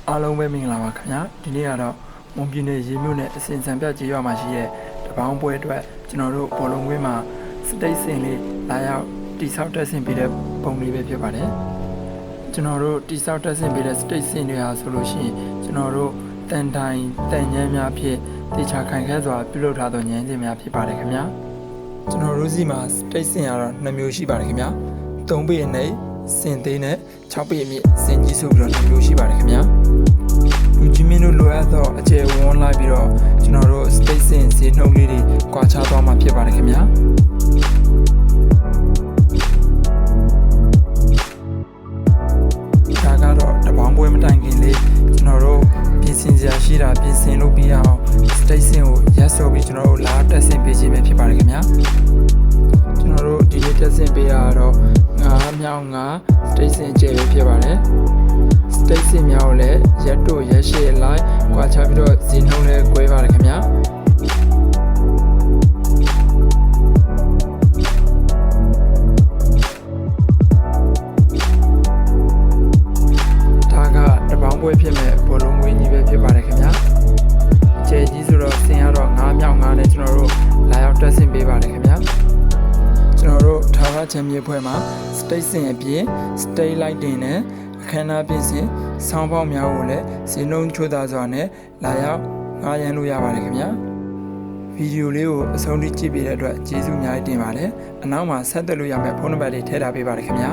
အားလုံးပဲမင်္ဂလာပါခင်ဗျာဒီနေ့ကတော့မွန်ပြည်နယ်ရေမြို့နယ်အစင်စံပြကြေးရွာမှာရှိတဲ့တပေါင်းပွဲအတွက်ကျွန်တော်တို့ဘောလုံးကွင်းမှာစတိတ်စင်လေးလာရောက်တိဆောက်တက်ဆင်ပေးတဲ့ပုံလေးပဲဖြစ်ပါတယ်ကျွန်တော်တို့တိဆောက်တက်ဆင်ပေးတဲ့စတိတ်စင်တွေဟာဆိုလို့ရှိရင်ကျွန်တော်တို့တန်တိုင်တန်ညမ်းများဖြင့်တေချာခိုင်ခဲစွာပြုလုပ်ထားသောညမ်းစင်များဖြစ်ပါတယ်ခင်ဗျာကျွန်တော်တို့စီမှာစတိတ်စင်ကတော့2မျိုးရှိပါတယ်ခင်ဗျာ3ပေအနည်းစင်သေးနဲ့6ပေအမြင့်စင်ကြီးဆိုပြီးတော့2မျိုးရှိပါတယ်ခင်ဗျာလူကြီးမင်းတို့လိုအပ်သောအကျယ်ဝန်းလိုက်ပြီးတော့ကျွန်တော်တို့ space စင်ဈေးနှုန်းလေးတွေကွာခြားသွားမှာဖြစ်ပါတယ်ခင်ဗျာဒါကတော့တပေါင်းပွဲမတိုင်ခင်လေးကျွန်တော်တို့ပြင်ဆင်စရာရှိတာပြင်ဆင်လုပ်ပြီးအောင် space စင်ကိုရက်စောပြီးကျွန်တော်တို့လာတက်ဆင်ပေးခြင်းပဲဖြစ်ပါတယ်ခင်ဗျာကျွန်တော်တို့ဒီနေ့တက်ဆင်ပေးရတော့9မြောက်9 space စင်ကျယ်ပဲဖြစ်ပါတယ်စတိတ်စင်များကိုလည်းရက်တို့ရက်ရှည်လိုက်ကွာခြားပြီးတော့ဇီနှုံးလေး꿰ပါတယ်ခင်ဗျာဒါကတပေါင်းပွဲဖြစ်မဲ့ဘောလုံးငွေကြီးပဲဖြစ်ပါတယ်ခင်ဗျာကျဲကြီးဆိုတော့စင်ရတော့9မြောက်9နဲ့ကျွန်တော်တို့လာရောက်တက်ဆင်ပေးပါတယ်ခင်ဗျာကျွန်တော်တို့ထာဝရချန်ပီယံပွဲမှာစတိတ်စင်အပြင်စတိတ်လိုက်တင်နဲ့အခမ်းအနားပြင်ဆင်ဆောင်းပေါက်များကိုလည်းဇင်းလုံးချိုးသားစွာနဲ့လာရောက်ငှားရမ်းလို့ရပါတယ်ခင်ဗျာဗီဒီယိုလေးကိုအဆုံးထိကြည့်ပေးတဲ့အတွက်ကျေးဇူးအများကြီးတင်ပါတယ်အနောက်မှာဆက်သွယ်လို့ရမယ့်ဖုန်းနံပါတ်တွေထည့်ထားပေးပါတယ်ခင်ဗျာ